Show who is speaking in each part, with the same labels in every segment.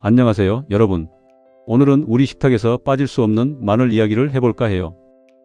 Speaker 1: 안녕하세요, 여러분. 오늘은 우리 식탁에서 빠질 수 없는 마늘 이야기를 해볼까 해요.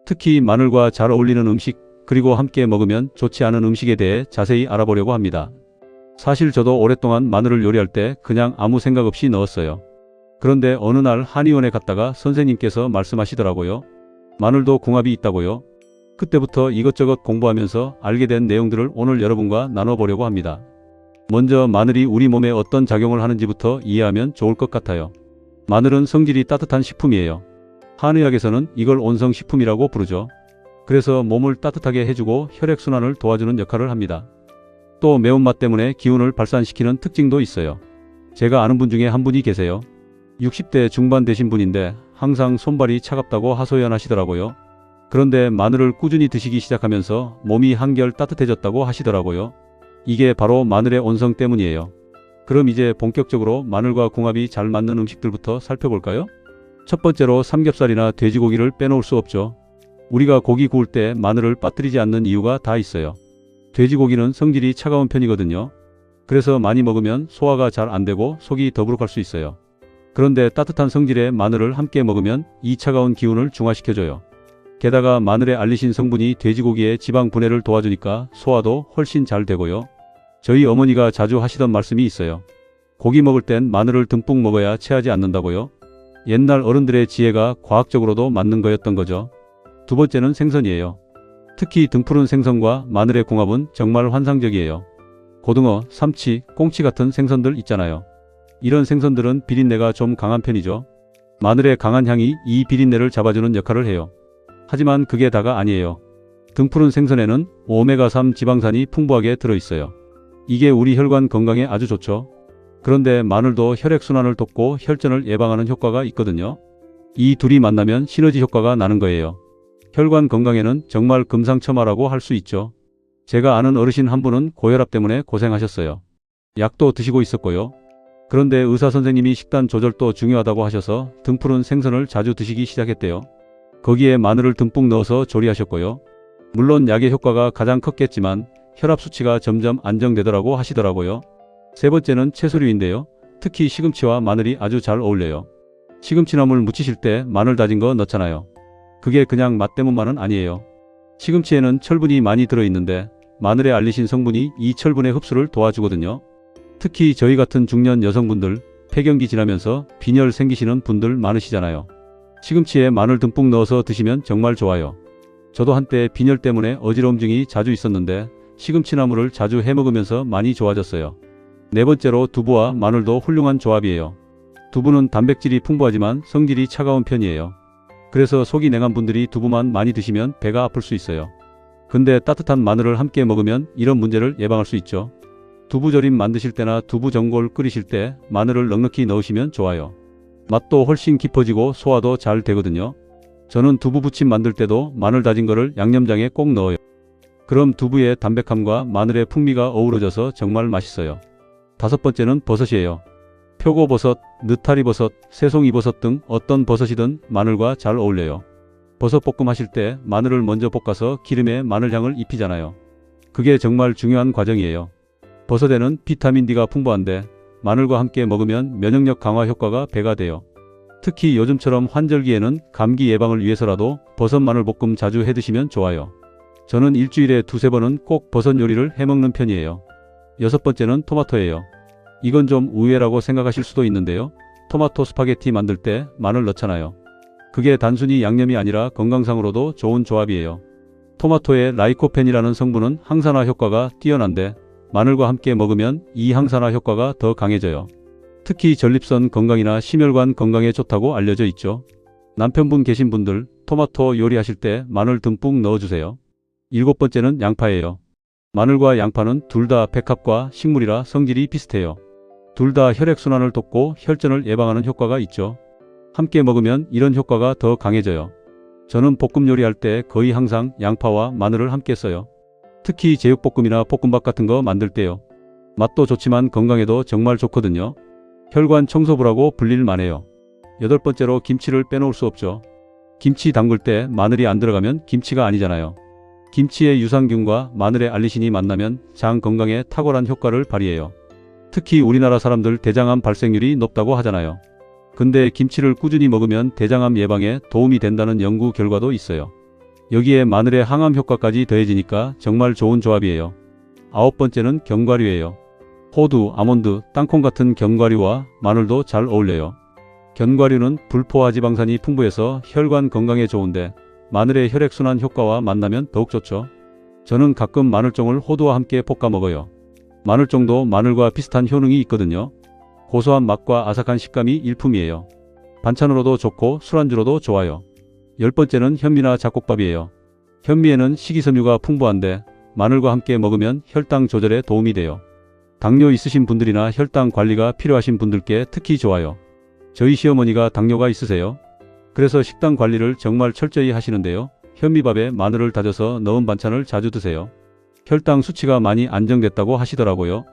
Speaker 1: 특히 마늘과 잘 어울리는 음식, 그리고 함께 먹으면 좋지 않은 음식에 대해 자세히 알아보려고 합니다. 사실 저도 오랫동안 마늘을 요리할 때 그냥 아무 생각 없이 넣었어요. 그런데 어느 날 한의원에 갔다가 선생님께서 말씀하시더라고요. 마늘도 궁합이 있다고요. 그때부터 이것저것 공부하면서 알게 된 내용들을 오늘 여러분과 나눠보려고 합니다. 먼저 마늘이 우리 몸에 어떤 작용을 하는지부터 이해하면 좋을 것 같아요. 마늘은 성질이 따뜻한 식품이에요. 한의학에서는 이걸 온성식품이라고 부르죠. 그래서 몸을 따뜻하게 해주고 혈액순환을 도와주는 역할을 합니다. 또 매운맛 때문에 기운을 발산시키는 특징도 있어요. 제가 아는 분 중에 한 분이 계세요. 60대 중반 되신 분인데 항상 손발이 차갑다고 하소연하시더라고요. 그런데 마늘을 꾸준히 드시기 시작하면서 몸이 한결 따뜻해졌다고 하시더라고요. 이게 바로 마늘의 온성 때문이에요. 그럼 이제 본격적으로 마늘과 궁합이 잘 맞는 음식들부터 살펴볼까요? 첫 번째로 삼겹살이나 돼지고기를 빼놓을 수 없죠. 우리가 고기 구울 때 마늘을 빠뜨리지 않는 이유가 다 있어요. 돼지고기는 성질이 차가운 편이거든요. 그래서 많이 먹으면 소화가 잘 안 되고 속이 더부룩할 수 있어요. 그런데 따뜻한 성질의 마늘을 함께 먹으면 이 차가운 기운을 중화시켜줘요. 게다가 마늘의 알리신 성분이 돼지고기의 지방 분해를 도와주니까 소화도 훨씬 잘 되고요. 저희 어머니가 자주 하시던 말씀이 있어요. 고기 먹을 땐 마늘을 듬뿍 먹어야 체하지 않는다고요. 옛날 어른들의 지혜가 과학적으로도 맞는 거였던 거죠. 두 번째는 생선이에요. 특히 등푸른 생선과 마늘의 궁합은 정말 환상적이에요. 고등어, 삼치, 꽁치 같은 생선들 있잖아요. 이런 생선들은 비린내가 좀 강한 편이죠. 마늘의 강한 향이 이 비린내를 잡아주는 역할을 해요. 하지만 그게 다가 아니에요. 등푸른 생선에는 오메가3 지방산이 풍부하게 들어있어요. 이게 우리 혈관 건강에 아주 좋죠. 그런데 마늘도 혈액순환을 돕고 혈전을 예방하는 효과가 있거든요. 이 둘이 만나면 시너지 효과가 나는 거예요. 혈관 건강에는 정말 금상첨화라고 할 수 있죠. 제가 아는 어르신 한 분은 고혈압 때문에 고생하셨어요. 약도 드시고 있었고요. 그런데 의사 선생님이 식단 조절도 중요하다고 하셔서 등푸른 생선을 자주 드시기 시작했대요. 거기에 마늘을 듬뿍 넣어서 조리하셨고요. 물론 약의 효과가 가장 컸겠지만 혈압 수치가 점점 안정되더라고 하시더라고요. 세 번째는 채소류인데요. 특히 시금치와 마늘이 아주 잘 어울려요. 시금치나물 무치실 때 마늘 다진 거 넣잖아요. 그게 그냥 맛 때문만은 아니에요. 시금치에는 철분이 많이 들어있는데 마늘의 알리신 성분이 이 철분의 흡수를 도와주거든요. 특히 저희 같은 중년 여성분들, 폐경기 지나면서 빈혈 생기시는 분들 많으시잖아요. 시금치에 마늘 듬뿍 넣어서 드시면 정말 좋아요. 저도 한때 빈혈 때문에 어지러움증이 자주 있었는데 시금치나물을 자주 해먹으면서 많이 좋아졌어요. 네 번째로 두부와 마늘도 훌륭한 조합이에요. 두부는 단백질이 풍부하지만 성질이 차가운 편이에요. 그래서 속이 냉한 분들이 두부만 많이 드시면 배가 아플 수 있어요. 근데 따뜻한 마늘을 함께 먹으면 이런 문제를 예방할 수 있죠. 두부조림 만드실 때나 두부 전골 끓이실 때 마늘을 넉넉히 넣으시면 좋아요. 맛도 훨씬 깊어지고 소화도 잘 되거든요. 저는 두부 부침 만들 때도 마늘 다진 거를 양념장에 꼭 넣어요. 그럼 두부의 담백함과 마늘의 풍미가 어우러져서 정말 맛있어요. 다섯 번째는 버섯이에요. 표고버섯, 느타리버섯, 새송이버섯 등 어떤 버섯이든 마늘과 잘 어울려요. 버섯 볶음 하실 때 마늘을 먼저 볶아서 기름에 마늘향을 입히잖아요. 그게 정말 중요한 과정이에요. 버섯에는 비타민 D가 풍부한데 마늘과 함께 먹으면 면역력 강화 효과가 배가 돼요. 특히 요즘처럼 환절기에는 감기 예방을 위해서라도 버섯 마늘 볶음 자주 해드시면 좋아요. 저는 일주일에 두세 번은 꼭 버섯 요리를 해먹는 편이에요. 여섯 번째는 토마토예요. 이건 좀 의외라고 생각하실 수도 있는데요. 토마토 스파게티 만들 때 마늘 넣잖아요. 그게 단순히 양념이 아니라 건강상으로도 좋은 조합이에요. 토마토의 라이코펜이라는 성분은 항산화 효과가 뛰어난데 마늘과 함께 먹으면 이 항산화 효과가 더 강해져요. 특히 전립선 건강이나 심혈관 건강에 좋다고 알려져 있죠. 남편분 계신 분들 토마토 요리하실 때 마늘 듬뿍 넣어주세요. 일곱 번째는 양파예요. 마늘과 양파는 둘 다 백합과 식물이라 성질이 비슷해요. 둘 다 혈액순환을 돕고 혈전을 예방하는 효과가 있죠. 함께 먹으면 이런 효과가 더 강해져요. 저는 볶음 요리할 때 거의 항상 양파와 마늘을 함께 써요. 특히 제육볶음이나 볶음밥 같은 거 만들 때요. 맛도 좋지만 건강에도 정말 좋거든요. 혈관 청소부라고 불릴 만해요. 여덟 번째로 김치를 빼놓을 수 없죠. 김치 담글 때 마늘이 안 들어가면 김치가 아니잖아요. 김치의 유산균과 마늘의 알리신이 만나면 장 건강에 탁월한 효과를 발휘해요. 특히 우리나라 사람들 대장암 발생률이 높다고 하잖아요. 근데 김치를 꾸준히 먹으면 대장암 예방에 도움이 된다는 연구 결과도 있어요. 여기에 마늘의 항암 효과까지 더해지니까 정말 좋은 조합이에요. 9번째는 견과류예요. 호두, 아몬드, 땅콩 같은 견과류와 마늘도 잘 어울려요. 견과류는 불포화 지방산이 풍부해서 혈관 건강에 좋은데 마늘의 혈액순환 효과와 만나면 더욱 좋죠. 저는 가끔 마늘종을 호두와 함께 볶아 먹어요. 마늘종도 마늘과 비슷한 효능이 있거든요. 고소한 맛과 아삭한 식감이 일품이에요. 반찬으로도 좋고 술안주로도 좋아요. 10번째는 현미나 잡곡밥이에요. 현미에는 식이섬유가 풍부한데 마늘과 함께 먹으면 혈당 조절에 도움이 돼요. 당뇨 있으신 분들이나 혈당 관리가 필요하신 분들께 특히 좋아요. 저희 시어머니가 당뇨가 있으세요. 그래서 식단 관리를 정말 철저히 하시는데요. 현미밥에 마늘을 다져서 넣은 반찬을 자주 드세요. 혈당 수치가 많이 안정됐다고 하시더라고요.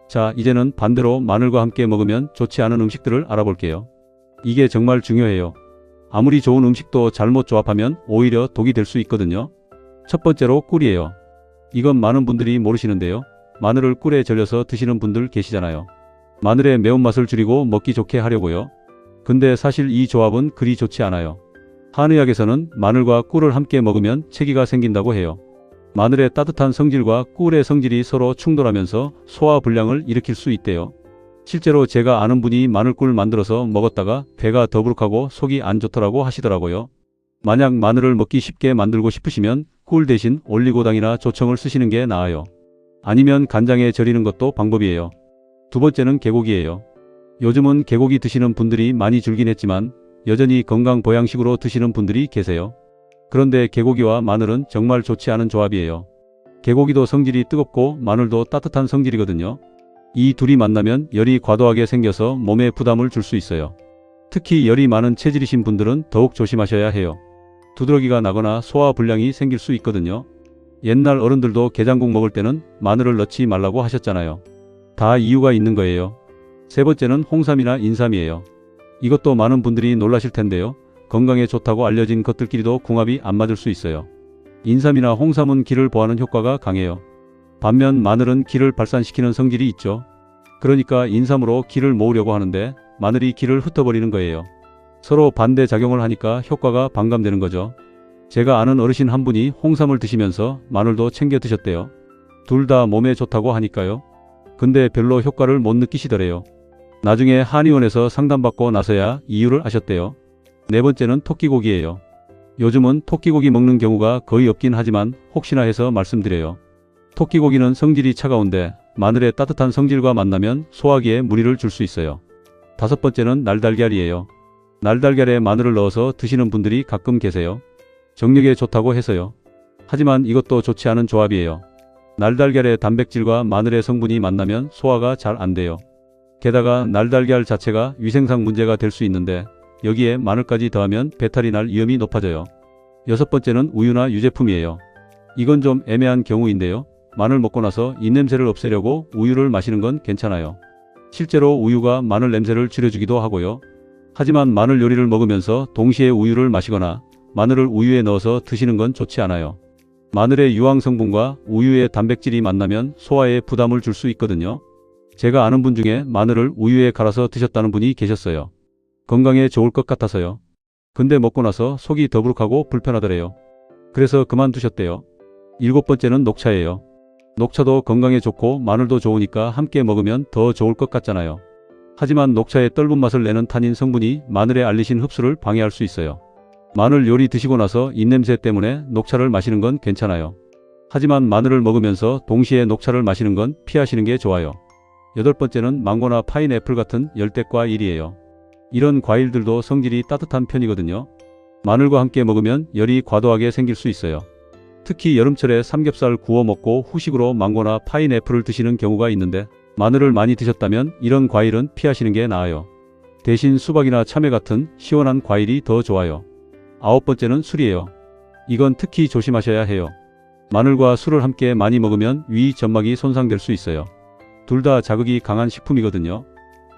Speaker 1: 자, 이제는 반대로 마늘과 함께 먹으면 좋지 않은 음식들을 알아볼게요. 이게 정말 중요해요. 아무리 좋은 음식도 잘못 조합하면 오히려 독이 될 수 있거든요. 첫 번째로 꿀이에요. 이건 많은 분들이 모르시는데요. 마늘을 꿀에 절여서 드시는 분들 계시잖아요. 마늘의 매운맛을 줄이고 먹기 좋게 하려고요. 근데 사실 이 조합은 그리 좋지 않아요. 한의학에서는 마늘과 꿀을 함께 먹으면 체기가 생긴다고 해요. 마늘의 따뜻한 성질과 꿀의 성질이 서로 충돌하면서 소화불량을 일으킬 수 있대요. 실제로 제가 아는 분이 마늘꿀 만들어서 먹었다가 배가 더부룩하고 속이 안 좋더라고 하시더라고요. 만약 마늘을 먹기 쉽게 만들고 싶으시면 꿀 대신 올리고당이나 조청을 쓰시는 게 나아요. 아니면 간장에 절이는 것도 방법이에요. 두 번째는 개고기예요. 요즘은 개고기 드시는 분들이 많이 줄긴 했지만 여전히 건강 보양식으로 드시는 분들이 계세요. 그런데 개고기와 마늘은 정말 좋지 않은 조합이에요. 개고기도 성질이 뜨겁고 마늘도 따뜻한 성질이거든요. 이 둘이 만나면 열이 과도하게 생겨서 몸에 부담을 줄 수 있어요. 특히 열이 많은 체질이신 분들은 더욱 조심하셔야 해요. 두드러기가 나거나 소화불량이 생길 수 있거든요. 옛날 어른들도 게장국 먹을 때는 마늘을 넣지 말라고 하셨잖아요. 다 이유가 있는 거예요. 세 번째는 홍삼이나 인삼이에요. 이것도 많은 분들이 놀라실 텐데요. 건강에 좋다고 알려진 것들끼리도 궁합이 안 맞을 수 있어요. 인삼이나 홍삼은 기를 보하는 효과가 강해요. 반면 마늘은 기를 발산시키는 성질이 있죠. 그러니까 인삼으로 기를 모으려고 하는데 마늘이 기를 흩어버리는 거예요. 서로 반대 작용을 하니까 효과가 반감되는 거죠. 제가 아는 어르신 한 분이 홍삼을 드시면서 마늘도 챙겨 드셨대요. 둘 다 몸에 좋다고 하니까요. 근데 별로 효과를 못 느끼시더래요. 나중에 한의원에서 상담받고 나서야 이유를 아셨대요. 네 번째는 토끼고기예요. 요즘은 토끼고기 먹는 경우가 거의 없긴 하지만 혹시나 해서 말씀드려요. 토끼고기는 성질이 차가운데 마늘의 따뜻한 성질과 만나면 소화기에 무리를 줄 수 있어요. 다섯 번째는 날달걀이에요. 날달걀에 마늘을 넣어서 드시는 분들이 가끔 계세요. 정력에 좋다고 해서요. 하지만 이것도 좋지 않은 조합이에요. 날달걀의 단백질과 마늘의 성분이 만나면 소화가 잘 안 돼요. 게다가 날달걀 자체가 위생상 문제가 될 수 있는데 여기에 마늘까지 더하면 배탈이 날 위험이 높아져요. 여섯 번째는 우유나 유제품이에요. 이건 좀 애매한 경우인데요. 마늘 먹고 나서 입냄새를 없애려고 우유를 마시는 건 괜찮아요. 실제로 우유가 마늘 냄새를 줄여주기도 하고요. 하지만 마늘 요리를 먹으면서 동시에 우유를 마시거나 마늘을 우유에 넣어서 드시는 건 좋지 않아요. 마늘의 유황 성분과 우유의 단백질이 만나면 소화에 부담을 줄 수 있거든요. 제가 아는 분 중에 마늘을 우유에 갈아서 드셨다는 분이 계셨어요. 건강에 좋을 것 같아서요. 근데 먹고 나서 속이 더부룩하고 불편하더래요. 그래서 그만두셨대요. 일곱 번째는 녹차예요. 녹차도 건강에 좋고 마늘도 좋으니까 함께 먹으면 더 좋을 것 같잖아요. 하지만 녹차의 떫은 맛을 내는 타닌 성분이 마늘의 알리신 흡수를 방해할 수 있어요. 마늘 요리 드시고 나서 입냄새 때문에 녹차를 마시는 건 괜찮아요. 하지만 마늘을 먹으면서 동시에 녹차를 마시는 건 피하시는 게 좋아요. 여덟 번째는 망고나 파인애플 같은 열대과일이에요. 이런 과일들도 성질이 따뜻한 편이거든요. 마늘과 함께 먹으면 열이 과도하게 생길 수 있어요. 특히 여름철에 삼겹살 구워 먹고 후식으로 망고나 파인애플을 드시는 경우가 있는데 마늘을 많이 드셨다면 이런 과일은 피하시는 게 나아요. 대신 수박이나 참외 같은 시원한 과일이 더 좋아요. 아홉 번째는 술이에요. 이건 특히 조심하셔야 해요. 마늘과 술을 함께 많이 먹으면 위 점막이 손상될 수 있어요. 둘 다 자극이 강한 식품이거든요.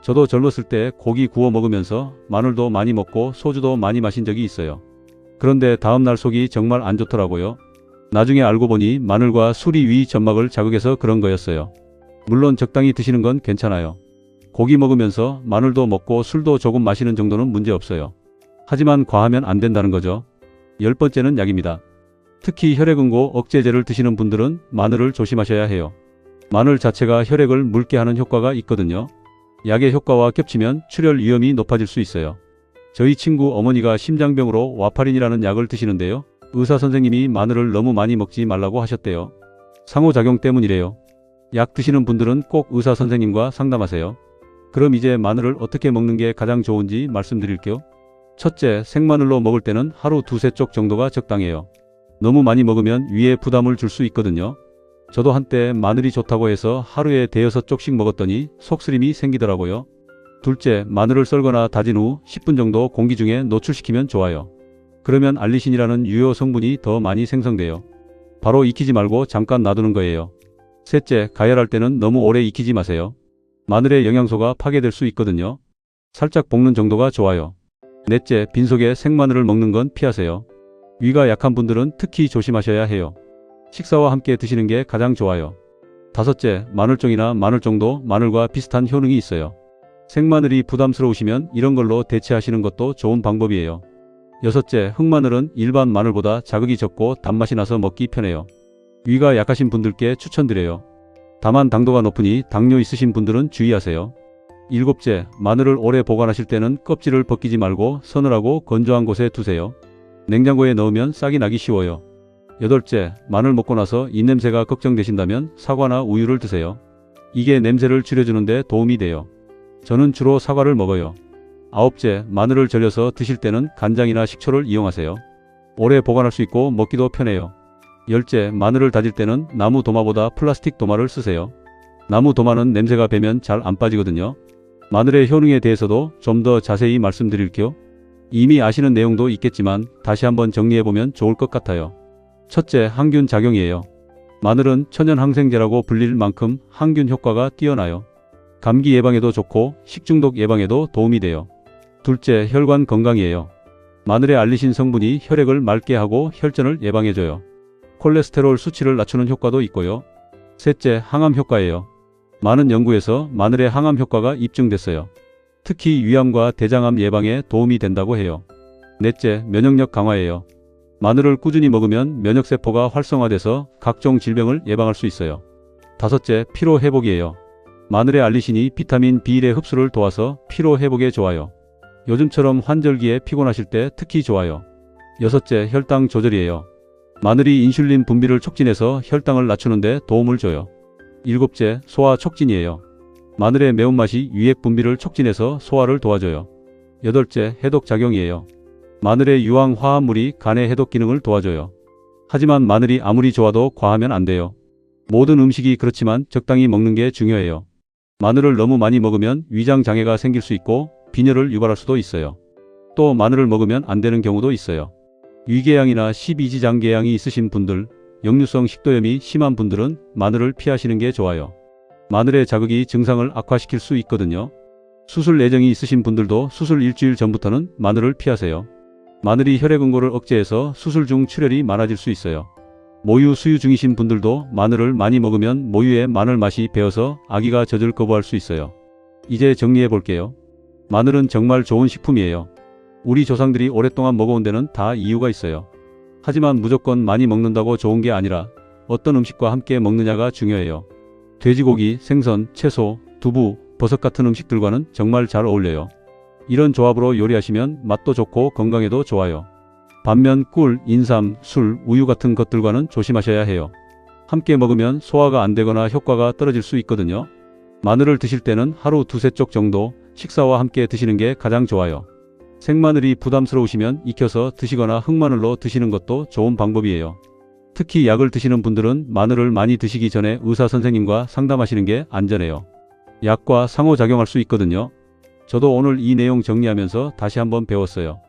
Speaker 1: 저도 젊었을 때 고기 구워 먹으면서 마늘도 많이 먹고 소주도 많이 마신 적이 있어요. 그런데 다음날 속이 정말 안 좋더라고요. 나중에 알고 보니 마늘과 술이 위 점막을 자극해서 그런 거였어요. 물론 적당히 드시는 건 괜찮아요. 고기 먹으면서 마늘도 먹고 술도 조금 마시는 정도는 문제 없어요. 하지만 과하면 안 된다는 거죠. 10번째는 약입니다. 특히 혈액응고 억제제를 드시는 분들은 마늘을 조심하셔야 해요. 마늘 자체가 혈액을 묽게 하는 효과가 있거든요. 약의 효과와 겹치면 출혈 위험이 높아질 수 있어요. 저희 친구 어머니가 심장병으로 와파린이라는 약을 드시는데요. 의사 선생님이 마늘을 너무 많이 먹지 말라고 하셨대요. 상호작용 때문이래요. 약 드시는 분들은 꼭 의사 선생님과 상담하세요. 그럼 이제 마늘을 어떻게 먹는 게 가장 좋은지 말씀드릴게요. 첫째, 생마늘로 먹을 때는 하루 두세 쪽 정도가 적당해요. 너무 많이 먹으면 위에 부담을 줄 수 있거든요. 저도 한때 마늘이 좋다고 해서 하루에 대여섯 쪽씩 먹었더니 속쓰림이 생기더라고요. 둘째, 마늘을 썰거나 다진 후 10분 정도 공기 중에 노출시키면 좋아요. 그러면 알리신이라는 유효 성분이 더 많이 생성돼요. 바로 익히지 말고 잠깐 놔두는 거예요. 셋째, 가열할 때는 너무 오래 익히지 마세요. 마늘의 영양소가 파괴될 수 있거든요. 살짝 볶는 정도가 좋아요. 넷째, 빈속에 생마늘을 먹는 건 피하세요. 위가 약한 분들은 특히 조심하셔야 해요. 식사와 함께 드시는 게 가장 좋아요. 다섯째, 마늘종이나 마늘종도 마늘과 비슷한 효능이 있어요. 생마늘이 부담스러우시면 이런 걸로 대체하시는 것도 좋은 방법이에요. 여섯째, 흑마늘은 일반 마늘보다 자극이 적고 단맛이 나서 먹기 편해요. 위가 약하신 분들께 추천드려요. 다만 당도가 높으니 당뇨 있으신 분들은 주의하세요. 일곱째, 마늘을 오래 보관하실 때는 껍질을 벗기지 말고 서늘하고 건조한 곳에 두세요. 냉장고에 넣으면 싹이 나기 쉬워요. 여덟째, 마늘 먹고 나서 입냄새가 걱정되신다면 사과나 우유를 드세요. 이게 냄새를 줄여주는 데 도움이 돼요. 저는 주로 사과를 먹어요. 아홉째, 마늘을 절여서 드실 때는 간장이나 식초를 이용하세요. 오래 보관할 수 있고 먹기도 편해요. 열째, 마늘을 다질 때는 나무 도마보다 플라스틱 도마를 쓰세요. 나무 도마는 냄새가 배면 잘 안 빠지거든요. 마늘의 효능에 대해서도 좀 더 자세히 말씀드릴게요. 이미 아시는 내용도 있겠지만 다시 한번 정리해보면 좋을 것 같아요. 첫째, 항균 작용이에요. 마늘은 천연 항생제라고 불릴 만큼 항균 효과가 뛰어나요. 감기 예방에도 좋고 식중독 예방에도 도움이 돼요. 둘째, 혈관 건강이에요. 마늘의 알리신 성분이 혈액을 맑게 하고 혈전을 예방해줘요. 콜레스테롤 수치를 낮추는 효과도 있고요. 셋째, 항암 효과예요. 많은 연구에서 마늘의 항암 효과가 입증됐어요. 특히 위암과 대장암 예방에 도움이 된다고 해요. 넷째, 면역력 강화예요. 마늘을 꾸준히 먹으면 면역세포가 활성화돼서 각종 질병을 예방할 수 있어요. 다섯째, 피로 회복이에요. 마늘의 알리신이 비타민 B1의 흡수를 도와서 피로 회복에 좋아요. 요즘처럼 환절기에 피곤하실 때 특히 좋아요. 여섯째, 혈당 조절이에요. 마늘이 인슐린 분비를 촉진해서 혈당을 낮추는 데 도움을 줘요. 일곱째, 소화 촉진이에요. 마늘의 매운맛이 유액 분비를 촉진해서 소화를 도와줘요. 여덟째, 해독 작용이에요. 마늘의 유황 화합물이 간의 해독 기능을 도와줘요. 하지만 마늘이 아무리 좋아도 과하면 안 돼요. 모든 음식이 그렇지만 적당히 먹는 게 중요해요. 마늘을 너무 많이 먹으면 위장 장애가 생길 수 있고 빈혈을 유발할 수도 있어요. 또 마늘을 먹으면 안 되는 경우도 있어요. 위궤양이나 십이지장궤양이 있으신 분들, 역류성 식도염이 심한 분들은 마늘을 피하시는 게 좋아요. 마늘의 자극이 증상을 악화시킬 수 있거든요. 수술 예정이 있으신 분들도 수술 일주일 전부터는 마늘을 피하세요. 마늘이 혈액응고를 억제해서 수술 중 출혈이 많아질 수 있어요. 모유 수유 중이신 분들도 마늘을 많이 먹으면 모유에 마늘 맛이 배어서 아기가 젖을 거부할 수 있어요. 이제 정리해 볼게요. 마늘은 정말 좋은 식품이에요. 우리 조상들이 오랫동안 먹어온 데는 다 이유가 있어요. 하지만 무조건 많이 먹는다고 좋은 게 아니라 어떤 음식과 함께 먹느냐가 중요해요. 돼지고기, 생선, 채소, 두부, 버섯 같은 음식들과는 정말 잘 어울려요. 이런 조합으로 요리하시면 맛도 좋고 건강에도 좋아요. 반면 꿀, 인삼, 술, 우유 같은 것들과는 조심하셔야 해요. 함께 먹으면 소화가 안 되거나 효과가 떨어질 수 있거든요. 마늘을 드실 때는 하루 두세 쪽 정도 식사와 함께 드시는 게 가장 좋아요. 생마늘이 부담스러우시면 익혀서 드시거나 흑마늘로 드시는 것도 좋은 방법이에요. 특히 약을 드시는 분들은 마늘을 많이 드시기 전에 의사 선생님과 상담하시는 게 안전해요. 약과 상호작용할 수 있거든요. 저도 오늘 이 내용 정리하면서 다시 한번 배웠어요.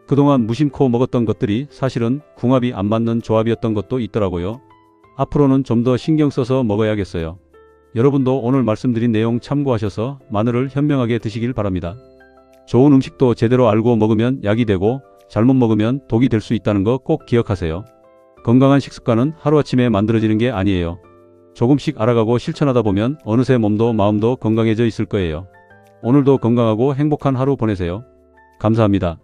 Speaker 1: 그동안 무심코 먹었던 것들이 사실은 궁합이 안 맞는 조합이었던 것도 있더라고요. 앞으로는 좀 더 신경 써서 먹어야겠어요. 여러분도 오늘 말씀드린 내용 참고하셔서 마늘을 현명하게 드시길 바랍니다. 좋은 음식도 제대로 알고 먹으면 약이 되고 잘못 먹으면 독이 될 수 있다는 거 꼭 기억하세요. 건강한 식습관은 하루아침에 만들어지는 게 아니에요. 조금씩 알아가고 실천하다 보면 어느새 몸도 마음도 건강해져 있을 거예요. 오늘도 건강하고 행복한 하루 보내세요. 감사합니다.